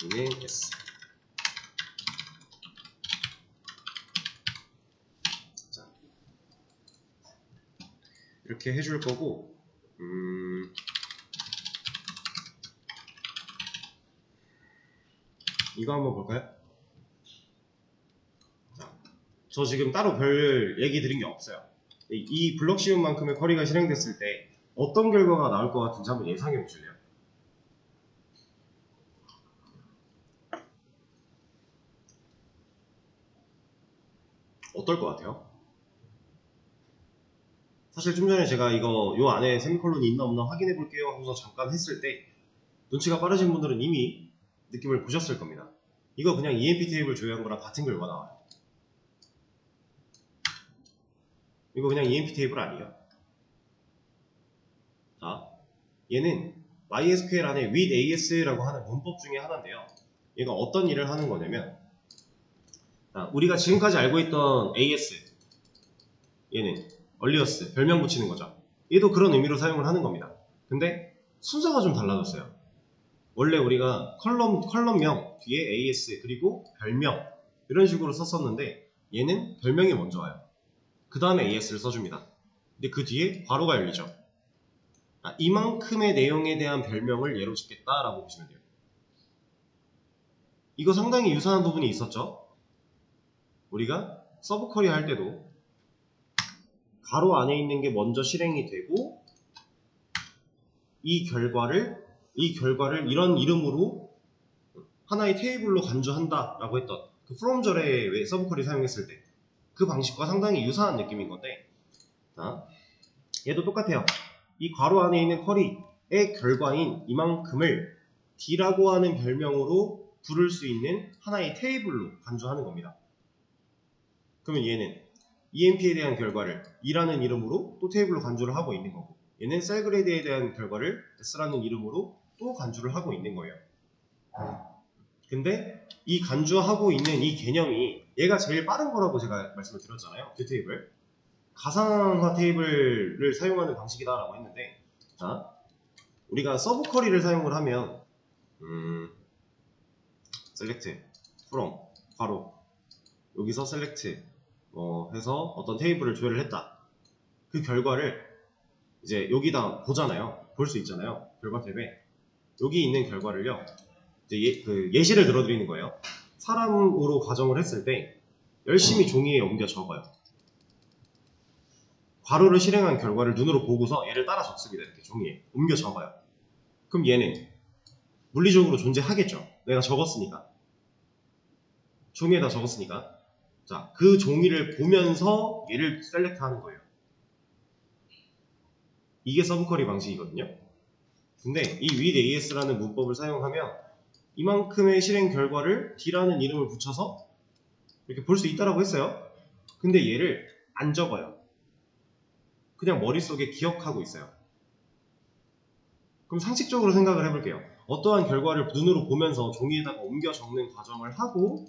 여기는 S. 자, 이렇게 해줄 거고, 이거 한번 볼까요? 자, 저 지금 따로 별 얘기 드린 게 없어요. 이 블럭 씌움만큼의 쿼리가 실행됐을 때 어떤 결과가 나올 것 같은지 한번 예상해 보실래요? 어떨 것 같아요? 사실 좀 전에 제가 이거 요 안에 세미콜론이 있나 없나 확인해 볼게요 하고서 잠깐 했을 때 눈치가 빠르신 분들은 이미 느낌을 보셨을 겁니다. 이거 그냥 EMP 테이블 조회한 거랑 같은 결과 나와요. 이거 그냥 EMP 테이블 아니에요. 자, 얘는 MySQL 안에 with AS라고 하는 문법 중에 하나인데요. 얘가 어떤 일을 하는 거냐면, 우리가 지금까지 알고 있던 AS, 얘는 earliest, 별명 붙이는 거죠. 얘도 그런 의미로 사용을 하는 겁니다. 근데 순서가 좀 달라졌어요. 원래 우리가 컬럼명 뒤에 AS 그리고 별명 이런 식으로 썼었는데 얘는 별명이 먼저 와요. 그 다음에 AS를 써줍니다. 근데 그 뒤에 괄호가 열리죠. 이만큼의 내용에 대한 별명을 예로 짓겠다라고 보시면 돼요. 이거 상당히 유사한 부분이 있었죠. 우리가 서브 쿼리 할 때도 괄호 안에 있는 게 먼저 실행이 되고 이 결과를 이런 이름으로 하나의 테이블로 간주한다 라고 했던 그 from절에 왜 서브 쿼리 사용했을 때 그 방식과 상당히 유사한 느낌인 건데, 자, 얘도 똑같아요. 이 괄호 안에 있는 쿼리의 결과인 이만큼을 D라고 하는 별명으로 부를 수 있는 하나의 테이블로 간주하는 겁니다. 그러면 얘는 EMP에 대한 결과를 E라는 이름으로 또 테이블로 간주를 하고 있는 거고, 얘는 셀그레드에 대한 결과를 S라는 이름으로 또 간주를 하고 있는 거예요. 근데 이 간주하고 있는 이 개념이 얘가 제일 빠른 거라고 제가 말씀을 드렸잖아요. 그 테이블. 가상화 테이블을 사용하는 방식이다라고 했는데, 자, 우리가 서브 쿼리를 사용을 하면 select from 괄호 여기서 select 해서 어떤 테이블을 조회를 했다. 그 결과를 이제 여기다 보잖아요. 볼 수 있잖아요. 결과 탭에 여기 있는 결과를요. 이제 예시를 들어드리는 거예요. 사람으로 가정을 했을 때 열심히 종이에 옮겨 적어요. 괄호를 실행한 결과를 눈으로 보고서 얘를 따라 적습니다. 이렇게 종이에 옮겨 적어요. 그럼 얘는 물리적으로 존재하겠죠. 내가 적었으니까. 종이에다 적었으니까. 자, 그 종이를 보면서 얘를 셀렉트 하는 거예요. 이게 서브 쿼리 방식이거든요. 근데 이 with AS라는 문법을 사용하면 이만큼의 실행 결과를 D라는 이름을 붙여서 이렇게 볼 수 있다라고 했어요. 근데 얘를 안 적어요. 그냥 머릿속에 기억하고 있어요. 그럼 상식적으로 생각을 해볼게요. 어떠한 결과를 눈으로 보면서 종이에다가 옮겨 적는 과정을 하고,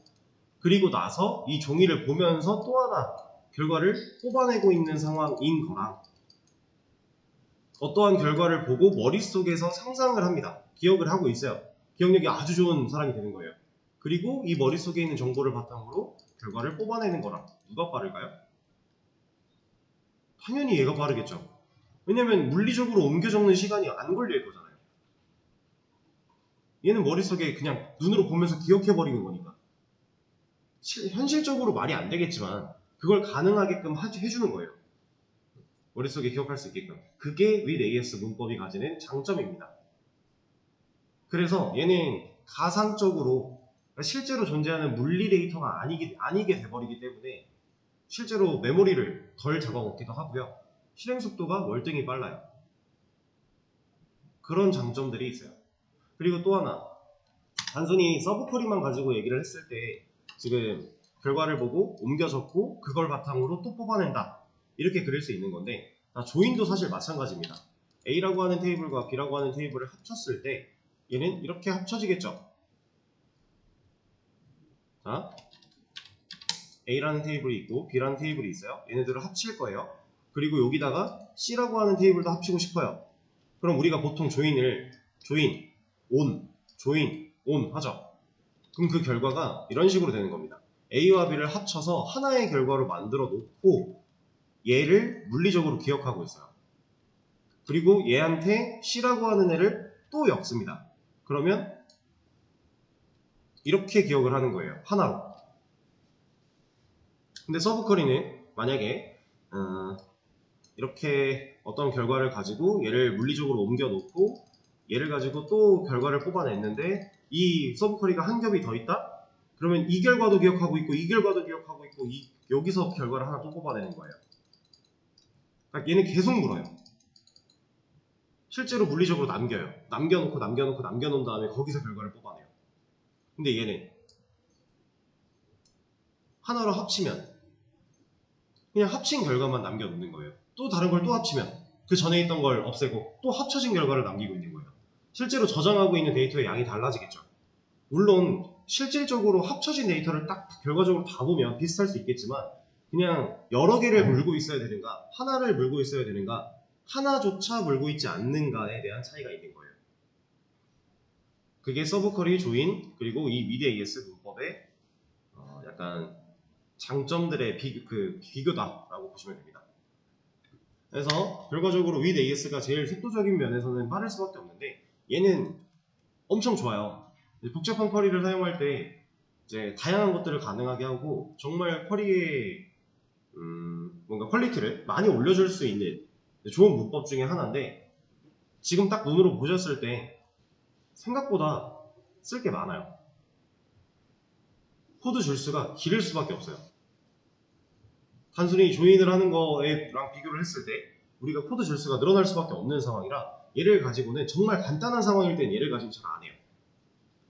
그리고 나서 이 종이를 보면서 또 하나 결과를 뽑아내고 있는 상황인 거랑, 어떠한 결과를 보고 머릿속에서 상상을 합니다. 기억을 하고 있어요. 기억력이 아주 좋은 사람이 되는 거예요. 그리고 이 머릿속에 있는 정보를 바탕으로 결과를 뽑아내는 거랑 누가 빠를까요? 당연히 얘가 빠르겠죠. 왜냐면 물리적으로 옮겨 적는 시간이 안 걸릴 거잖아요. 얘는 머릿속에 그냥 눈으로 보면서 기억해버리는 거니까. 현실적으로 말이 안 되겠지만 그걸 가능하게끔 해주는 거예요. 머릿속에 기억할 수 있게끔. 그게 with AS 문법이 가지는 장점입니다. 그래서 얘는 가상적으로 실제로 존재하는 물리 데이터가 아니게 돼버리기 때문에 실제로 메모리를 덜 잡아먹기도 하고요. 실행 속도가 월등히 빨라요. 그런 장점들이 있어요. 그리고 또 하나, 단순히 서브 쿼리만 가지고 얘기를 했을 때 지금 결과를 보고 옮겨 적고 그걸 바탕으로 또 뽑아낸다, 이렇게 그릴 수 있는 건데, 조인도 사실 마찬가지입니다. A라고 하는 테이블과 B라고 하는 테이블을 합쳤을 때 얘는 이렇게 합쳐지겠죠. 자, A라는 테이블이 있고 B라는 테이블이 있어요. 얘네들을 합칠 거예요. 그리고 여기다가 C라고 하는 테이블도 합치고 싶어요. 그럼 우리가 보통 조인, 온 하죠. 그럼 그 결과가 이런 식으로 되는 겁니다. A와 B를 합쳐서 하나의 결과로 만들어 놓고 얘를 물리적으로 기억하고 있어요. 그리고 얘한테 C라고 하는 애를 또 엮습니다. 그러면 이렇게 기억을 하는 거예요. 하나로. 근데 서브 쿼리는 만약에 이렇게 어떤 결과를 가지고 얘를 물리적으로 옮겨 놓고 얘를 가지고 또 결과를 뽑아냈는데 이 서브 쿼리가 한 겹이 더 있다? 그러면 이 결과도 기억하고 있고 이 결과도 기억하고 있고 여기서 결과를 하나 또 뽑아내는 거예요. 그러니까 얘는 계속 물어요. 실제로 물리적으로 남겨요. 남겨놓은 다음에 거기서 결과를 뽑아내요. 근데 얘는 하나로 합치면 그냥 합친 결과만 남겨놓는 거예요. 또 다른 걸 또 합치면 그 전에 있던 걸 없애고 또 합쳐진 결과를 남기고 있는 거예요. 실제로 저장하고 있는 데이터의 양이 달라지겠죠. 물론 실질적으로 합쳐진 데이터를 딱 결과적으로 다 보면 비슷할 수 있겠지만 그냥 여러 개를 물고 있어야 되는가, 하나를 물고 있어야 되는가, 하나조차 물고 있지 않는가에 대한 차이가 있는 거예요. 그게 서브 쿼리, 조인, 그리고 이 with AS 문법의 약간 장점들의 비교다라고 보시면 됩니다. 그래서 결과적으로 with AS가 제일 속도적인 면에서는 빠를 수밖에 없는데 얘는 엄청 좋아요. 복잡한 쿼리를 사용할 때 이제 다양한 것들을 가능하게 하고 정말 쿼리의 뭔가 퀄리티를 많이 올려줄 수 있는 좋은 문법 중에 하나인데 지금 딱 눈으로 보셨을 때 생각보다 쓸 게 많아요. 코드 줄수가 길을 수밖에 없어요. 단순히 조인을 하는 거랑 비교를 했을 때 우리가 코드 줄수가 늘어날 수밖에 없는 상황이라 얘를 가지고는 정말 간단한 상황일 땐 얘를 가지고 잘 안 해요.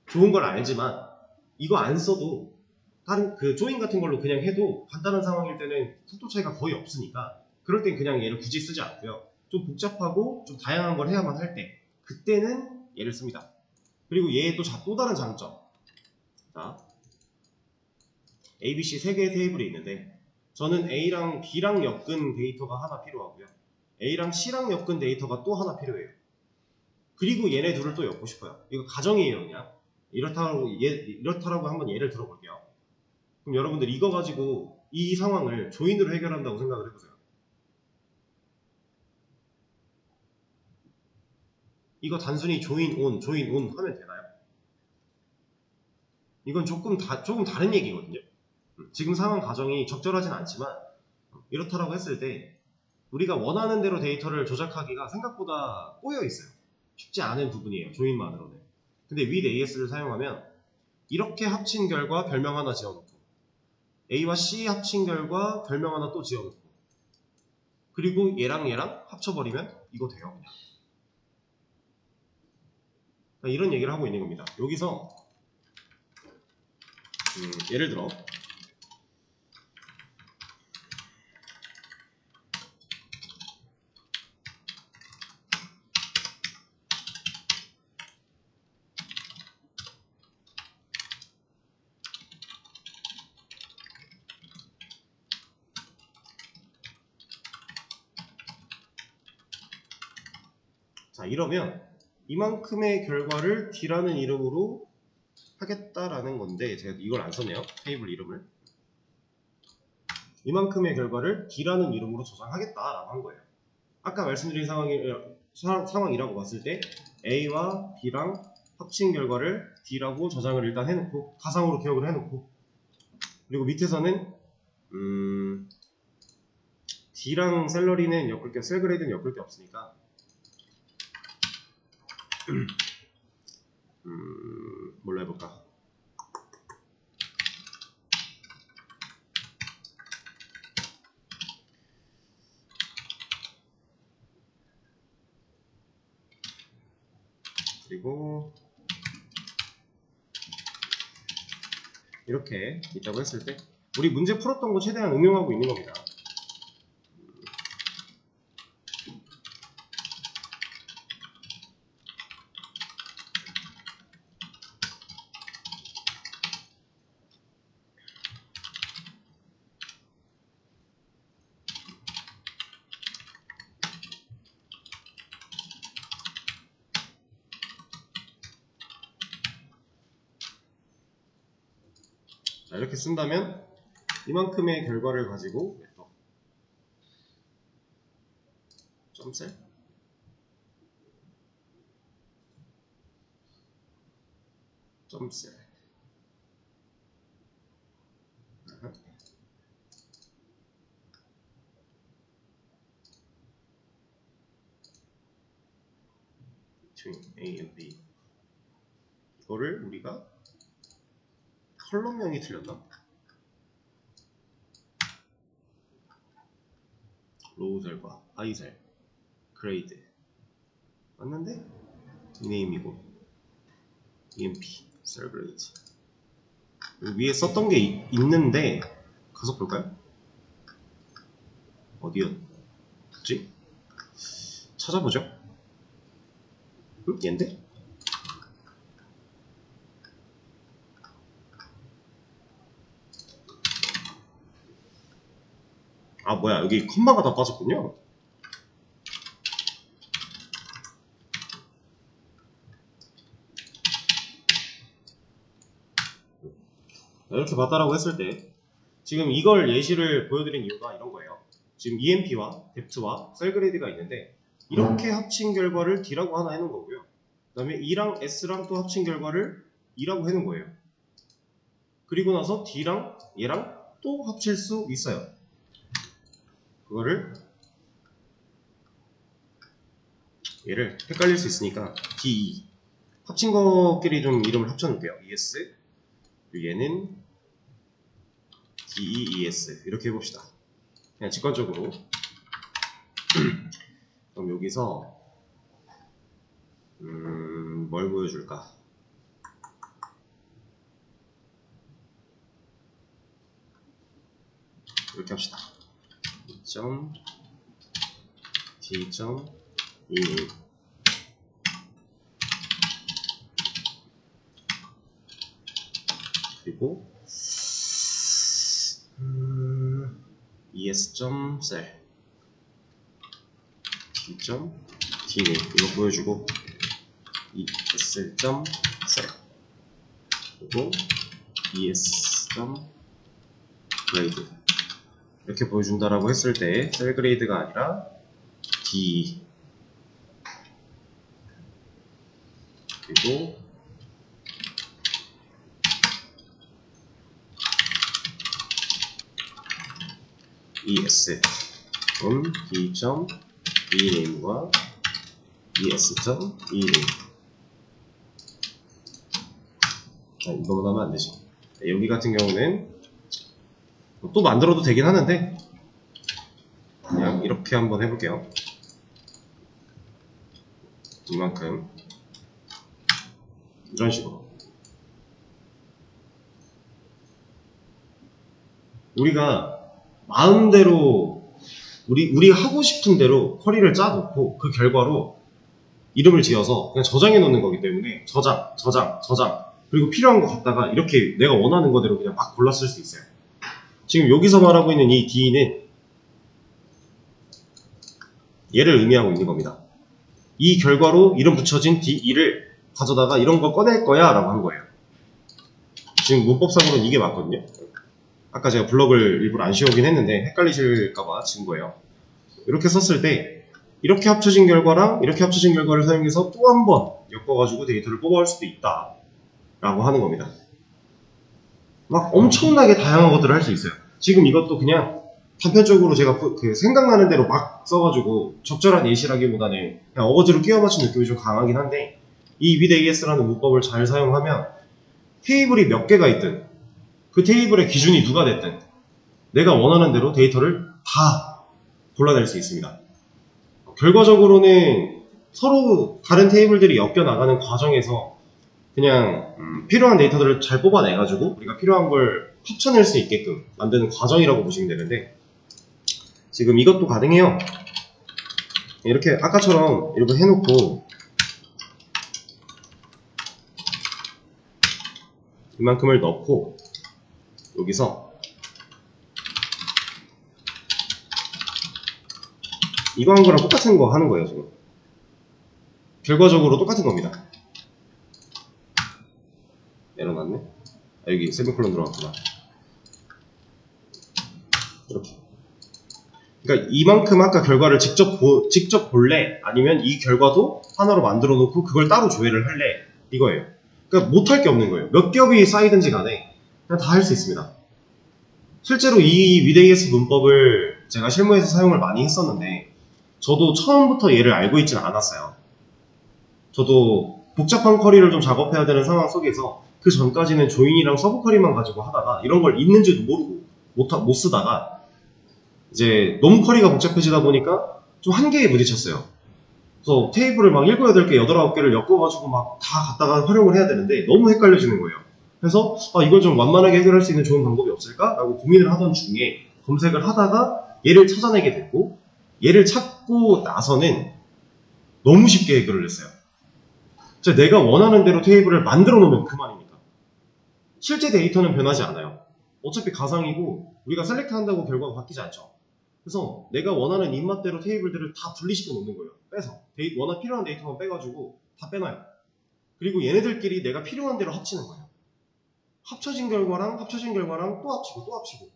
좋은 걸 알지만 이거 안 써도 다른 그 조인 같은 걸로 그냥 해도 간단한 상황일 때는 속도 차이가 거의 없으니까 그럴 땐 그냥 얘를 굳이 쓰지 않고요. 좀 복잡하고 좀 다양한 걸 해야만 할 때 그때는 얘를 씁니다. 그리고 얘의 또 다른 장점. 자, ABC 3개의 테이블이 있는데 저는 A랑 B랑 엮은 데이터가 하나 필요하고요. A랑 C랑 엮은 데이터가 또 하나 필요해요. 그리고 얘네 둘을 또 엮고 싶어요. 이거 가정이에요, 그냥. 이렇다라고 한번 예를 들어볼게요. 그럼 여러분들 이거 가지고 이 상황을 조인으로 해결한다고 생각을 해보세요. 이거 단순히 조인 온 하면 되나요? 이건 조금 다른 얘기거든요. 지금 상황 가정이 적절하진 않지만 이렇다라고 했을 때 우리가 원하는 대로 데이터를 조작하기가 생각보다 꼬여 있어요. 쉽지 않은 부분이에요. 조인만으로는. 근데 with AS를 사용하면 이렇게 합친 결과 별명 하나 지어놓고 A와 C 합친 결과 별명 하나 또 지어놓고 그리고 얘랑 합쳐버리면 이거 돼요. 그냥. 그러니까 이런 얘기를 하고 있는 겁니다. 여기서 예를 들어 자 이러면 이만큼의 결과를 D라는 이름으로 하겠다라는 건데 제가 이걸 안 썼네요. 테이블 이름을. 이만큼의 결과를 D라는 이름으로 저장하겠다라고 한 거예요. 아까 말씀드린 상황이라고 봤을 때 A와 B랑 합친 결과를 D라고 저장을 일단 해놓고 가상으로 기억을 해놓고 그리고 밑에서는 D랑 셀러리는 셀그레이드는 엮을 게 없으니까 뭘로 해볼까? 그리고 이렇게 있다고 했을 때 우리 문제 풀었던 거 최대한 응용하고 있는 겁니다. 자, 이렇게 쓴다면 이만큼의 결과를 가지고 점셀 between A and B 이거를 우리가 컬럼명이 틀렸나? 로우셀과 하이셀, 그레이드 맞는데? 이네임이고 EMP, 셀그레이드 위에 썼던 게 있는데 가서 볼까요? 어디였지? 찾아보죠. 얘인데? 아 뭐야 여기 컴마가 다 빠졌군요. 이렇게 봤다라고 했을 때 지금 이걸 예시를 보여드린 이유가 이런 거예요. 지금 EMP와 뎁트와 셀그레이드가 있는데 이렇게 합친 결과를 D라고 하나 해놓은 거고요. 그 다음에 E랑 S랑 또 합친 결과를 E라고 해놓은 거예요. 그리고 나서 D랑 얘랑 또 합칠 수 있어요. 그거를 얘를 헷갈릴 수 있으니까 DE 합친 것끼리 좀 이름을 합쳐놓을게요. ES 그리고 얘는 DEES 이렇게 해봅시다. 그냥 직관적으로 그럼 여기서 뭘 보여줄까? 이렇게 합시다. D.E 그리고 es.cell D.DNA 이거 보여주고 es.cell 그리고 es.grade 이렇게 보여준다라고 했을 때 셀 그레이드가 아니라 D 그리고 es 그럼 D.ename과 es.ename 이거만 하면 안되지. 여기 같은 경우는 또 만들어도 되긴 하는데 그냥 이렇게 한번 해볼게요. 이만큼 이런 식으로 우리가 마음대로 우리 하고 싶은 대로 쿼리를 짜놓고 그 결과로 이름을 지어서 그냥 저장해 놓는 거기 때문에 저장 그리고 필요한 거 갖다가 이렇게 내가 원하는 거대로 그냥 막 골라 쓸 수 있어요. 지금 여기서 말하고 있는 이 D는 얘를 의미하고 있는 겁니다. 이 결과로 이름 붙여진 D2를 가져다가 이런 거 꺼낼 거야 라고 한 거예요. 지금 문법상으로는 이게 맞거든요. 아까 제가 블럭을 일부러 안 씌우긴 했는데 헷갈리실까봐 지은 거예요. 이렇게 썼을 때 이렇게 합쳐진 결과랑 이렇게 합쳐진 결과를 사용해서 또 한 번 엮어가지고 데이터를 뽑아올 수도 있다 라고 하는 겁니다. 막 엄청나게 다양한 것들을 할 수 있어요. 지금 이것도 그냥 단편적으로 제가 생각나는 대로 막 써가지고 적절한 예시라기보다는 그냥 어거지로 끼워 맞춘 느낌이 좀 강하긴 한데 이 with AS라는 문법을 잘 사용하면 테이블이 몇 개가 있든 그 테이블의 기준이 누가 됐든 내가 원하는 대로 데이터를 다 골라낼 수 있습니다. 결과적으로는 서로 다른 테이블들이 엮여나가는 과정에서 그냥 필요한 데이터들을 잘 뽑아내가지고 우리가 필요한 걸 합쳐낼 수 있게끔 만드는 과정이라고 보시면 되는데 지금 이것도 가능해요. 이렇게 아까처럼 이렇게 해놓고 이만큼을 넣고 여기서 이거 한 거랑 똑같은 거 하는 거예요. 지금 결과적으로 똑같은 겁니다. 내려놨네. 아, 여기 세미콜론 들어갔구나. 이렇게. 그러니까 이만큼 아까 결과를 직접 볼래? 아니면 이 결과도 하나로 만들어 놓고 그걸 따로 조회를 할래? 이거예요. 그러니까 못할 게 없는 거예요. 몇 겹이 쌓이든지 간에 그냥 다 할 수 있습니다. 실제로 이 with AS 문법을 제가 실무에서 사용을 많이 했었는데 저도 처음부터 얘를 알고 있지는 않았어요. 저도 복잡한 쿼리를 좀 작업해야 되는 상황 속에서 그 전까지는 조인이랑 서브 쿼리만 가지고 하다가 이런 걸 있는지도 모르고 못 쓰다가 이제 너무 쿼리가 복잡해지다 보니까 좀 한계에 부딪혔어요. 그래서 테이블을 막 7, 8개, 8, 9개를 엮어가지고 막 다 갖다가 활용을 해야 되는데 너무 헷갈려지는 거예요. 그래서 이걸 좀 완만하게 해결할 수 있는 좋은 방법이 없을까? 라고 고민을 하던 중에 검색을 하다가 얘를 찾아내게 됐고, 얘를 찾고 나서는 너무 쉽게 해결을 했어요. 내가 원하는 대로 테이블을 만들어 놓으면 그만입니다. 실제 데이터는 변하지 않아요. 어차피 가상이고 우리가 셀렉트 한다고 결과가 바뀌지 않죠. 그래서 내가 원하는 입맛대로 테이블들을 다 분리시켜 놓는 거예요. 빼서 워낙 필요한 데이터만 빼가지고 다 빼놔요. 그리고 얘네들끼리 내가 필요한 대로 합치는 거예요. 합쳐진 결과랑 또 합치고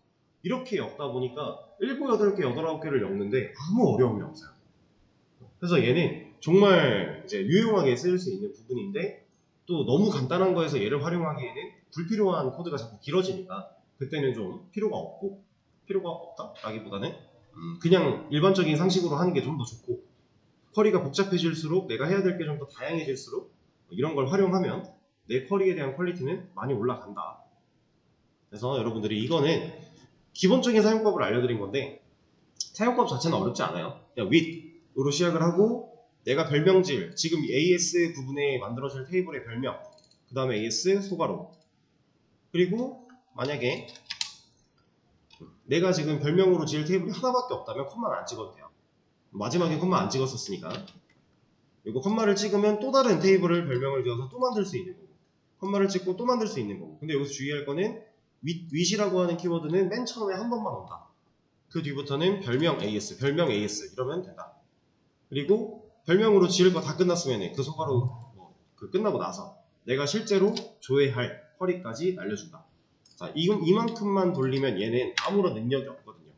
이렇게 엮다 보니까 7, 8개, 8, 9개를 엮는데 아무 어려움이 없어요. 그래서 얘는 정말 이제 유용하게 쓰일 수 있는 부분인데, 또 너무 간단한 거에서 얘를 활용하기에는 불필요한 코드가 자꾸 길어지니까 그때는 좀 필요가 없다라기보다는 그냥 일반적인 상식으로 하는 게 좀 더 좋고, 쿼리가 복잡해질수록 내가 해야 될 게 좀 더 다양해질수록 이런 걸 활용하면 내 쿼리에 대한 퀄리티는 많이 올라간다. 그래서 여러분들이 이거는 기본적인 사용법을 알려드린 건데, 사용법 자체는 어렵지 않아요. 그냥 with으로 시작을 하고, 내가 별명질, 지금 AS 부분에 만들어질 테이블의 별명, 그 다음에 AS 소괄호, 그리고 만약에 내가 지금 별명으로 지을 테이블이 하나밖에 없다면 콤마를 안 찍어도 돼요. 마지막에 콤마 안 찍었었으니까 이거 콤마를 찍으면 또 다른 테이블을 별명을 지어서 또 만들 수 있는 거고, 콤마를 찍고 또 만들 수 있는 거고. 근데 여기서 주의할 거는 with이라고 하는 키워드는 맨 처음에 한 번만 온다. 그 뒤부터는 별명 AS 이러면 된다. 그리고 별명으로 지을 거 다 끝났으면 그 소괄호 끝나고 나서 내가 실제로 조회할 쿼리까지 날려준다. 자, 이만큼만 돌리면 얘는 아무런 능력이 없거든요.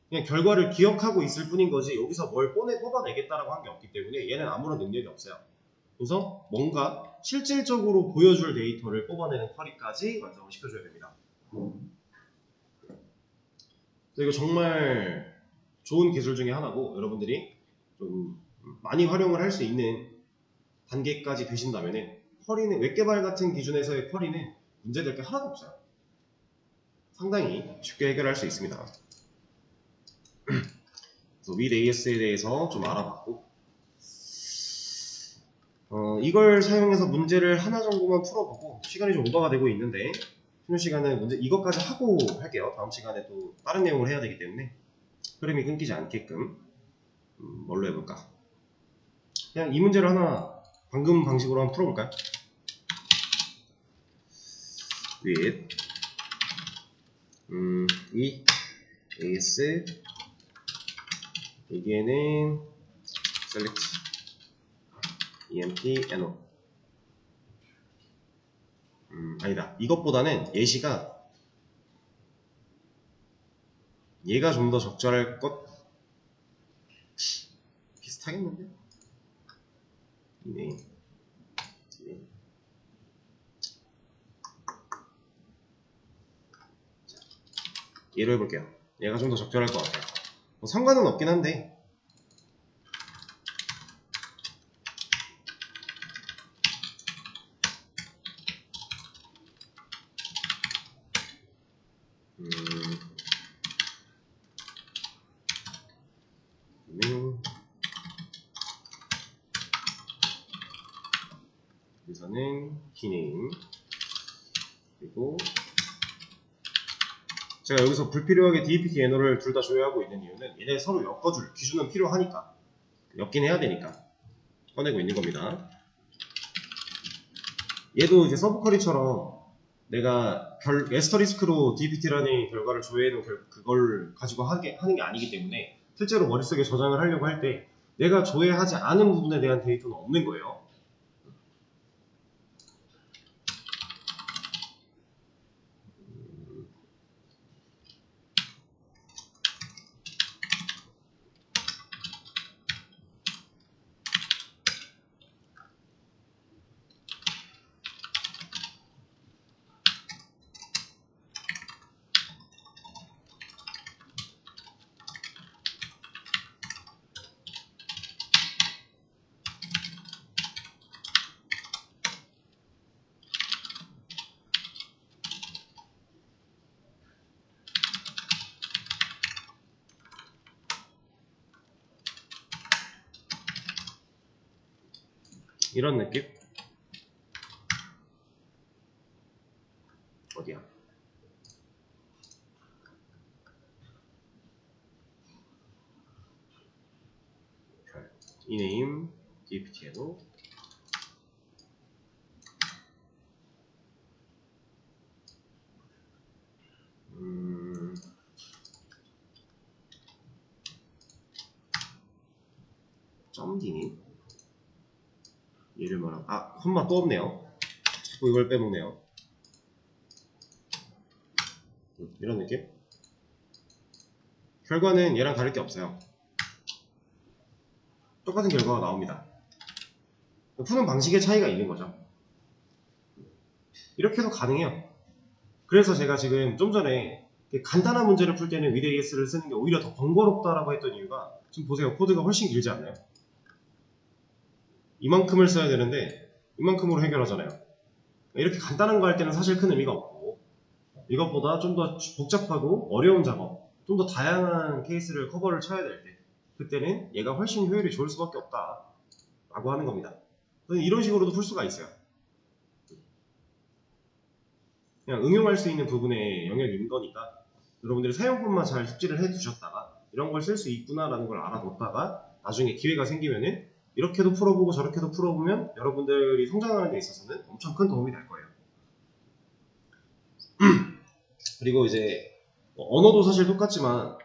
그냥 결과를 기억하고 있을 뿐인 거지 여기서 뭘 뽑아내겠다라고 한 게 없기 때문에 얘는 아무런 능력이 없어요. 그래서 뭔가 실질적으로 보여줄 데이터를 뽑아내는 쿼리까지 완성을 시켜줘야 됩니다. 이거 정말 좋은 기술 중에 하나고, 여러분들이 좀 많이 활용을 할 수 있는 단계까지 되신다면 쿼리는 웹개발 같은 기준에서의 쿼리는 문제될 게 하나도 없어요. 상당히 쉽게 해결할 수 있습니다. 그래서 with AS에 대해서 좀 알아봤고, 이걸 사용해서 문제를 하나 정도만 풀어보고 시간이 좀 오버가 되고 있는데, 쉬는 시간은 문제 이것까지 하고 할게요. 다음 시간에 또 다른 내용을 해야 되기 때문에 흐름이 끊기지 않게끔 뭘로 해볼까? 그냥 이 문제를 하나 방금 방식으로 한번 풀어볼까요? with 이 AS 여기에는 select emp no 아니다. 이것보다는 예시가 얘가 좀 더 적절할 것 비슷하겠는데? 네. 얘로 해볼게요. 얘가 좀 더 적절할 것 같아요. 상관은 없긴 한데 여기서는 기능, 그리고 제가 여기서 불필요하게 DEPT 애너를 둘 다 조회하고 있는 이유는 얘네 서로 엮어줄 기준은 필요하니까, 엮긴 해야 되니까 꺼내고 있는 겁니다. 얘도 이제 서브쿼리처럼 내가 에스터리스크로 DEPT라는 결과를 조회해놓은 그걸 가지고 하는 게 아니기 때문에 실제로 머릿속에 저장을 하려고 할 때 내가 조회하지 않은 부분에 대한 데이터는 없는 거예요. 이런 느낌? 어디야? 이네임 dft에도 점디님 얘를 뭐라고 콤마 또 없네요. 자꾸 이걸 빼먹네요. 이런 느낌? 결과는 얘랑 다를 게 없어요. 똑같은 결과가 나옵니다. 푸는 방식의 차이가 있는 거죠. 이렇게 해도 가능해요. 그래서 제가 지금 좀 전에 간단한 문제를 풀 때는 with AS를 쓰는 게 오히려 더 번거롭다라고 했던 이유가 지금 보세요. 코드가 훨씬 길지 않나요? 이만큼을 써야 되는데 이만큼으로 해결하잖아요. 이렇게 간단한 거 할 때는 사실 큰 의미가 없고 이것보다 좀 더 복잡하고 어려운 작업, 좀 더 다양한 케이스를 커버를 쳐야 될 때 그때는 얘가 훨씬 효율이 좋을 수밖에 없다 라고 하는 겁니다. 이런 식으로도 풀 수가 있어요. 그냥 응용할 수 있는 부분의 영역인 거니까 여러분들이 사용법만 잘 숙지를 해 두셨다가 이런 걸 쓸 수 있구나 라는 걸 알아뒀다가 나중에 기회가 생기면은 이렇게도 풀어보고 저렇게도 풀어보면 여러분들이 성장하는 데 있어서는 엄청 큰 도움이 될 거예요. 그리고 이제 언어도 사실 똑같지만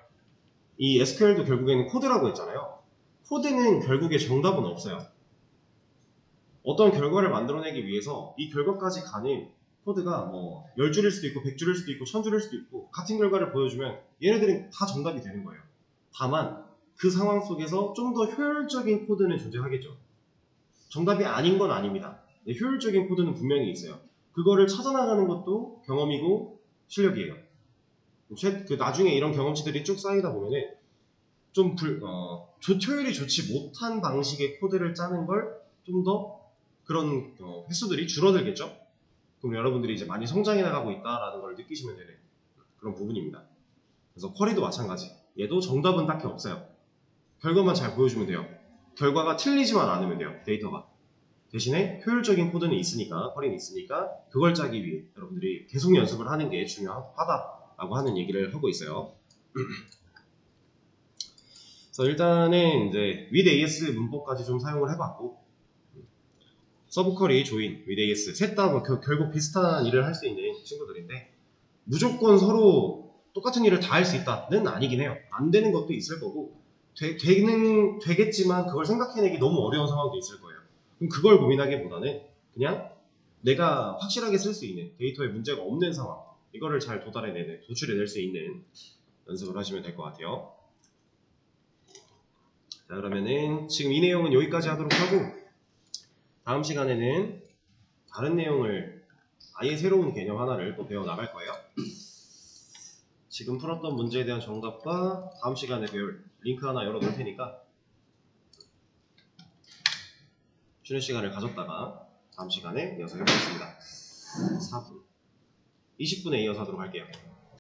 이 SQL도 결국에는 코드라고 했잖아요. 코드는 결국에 정답은 없어요. 어떤 결과를 만들어내기 위해서 이 결과까지 가는 코드가 뭐 10줄일 수도 있고 100줄일 수도 있고 1000줄일 수도 있고 같은 결과를 보여주면 얘네들은 다 정답이 되는 거예요. 다만 그 상황 속에서 좀 더 효율적인 코드는 존재하겠죠. 정답이 아닌 건 아닙니다. 효율적인 코드는 분명히 있어요. 그거를 찾아나가는 것도 경험이고 실력이에요. 나중에 이런 경험치들이 쭉 쌓이다 보면은 좀 효율이 좋지 못한 방식의 코드를 짜는 걸 좀 더 그런 횟수들이 줄어들겠죠. 그럼 여러분들이 이제 많이 성장해 나가고 있다라는 걸 느끼시면 되는 그런 부분입니다. 그래서 쿼리도 마찬가지. 얘도 정답은 딱히 없어요. 결과만 잘 보여주면 돼요. 결과가 틀리지만 않으면 돼요. 데이터가. 대신에 효율적인 코드는 있으니까, 쿼리는 있으니까 그걸 짜기 위해 여러분들이 계속 연습을 하는 게 중요하다라고 하는 얘기를 하고 있어요. 그래서 일단은 이제 with AS 문법까지 좀 사용을 해봤고 서브 쿼리, 조인, with AS 셋 다 결국 비슷한 일을 할 수 있는 친구들인데 무조건 서로 똑같은 일을 다 할 수 있다는 아니긴 해요. 안 되는 것도 있을 거고 되겠지만 그걸 생각해내기 너무 어려운 상황도 있을 거예요. 그럼 그걸 고민하기보다는 그냥 내가 확실하게 쓸 수 있는 데이터에 문제가 없는 상황 이거를 잘 도출해낼 수 있는 연습을 하시면 될 것 같아요. 자, 그러면은 지금 이 내용은 여기까지 하도록 하고 다음 시간에는 다른 내용을 아예 새로운 개념 하나를 또 배워 나갈 거예요. 지금 풀었던 문제에 대한 정답과 다음 시간에 배울 링크 하나 열어 놓을 테니까 쉬는 시간을 가졌다가 다음 시간에 이어서 해보겠습니다. 4분 20분에 이어서 하도록 할게요.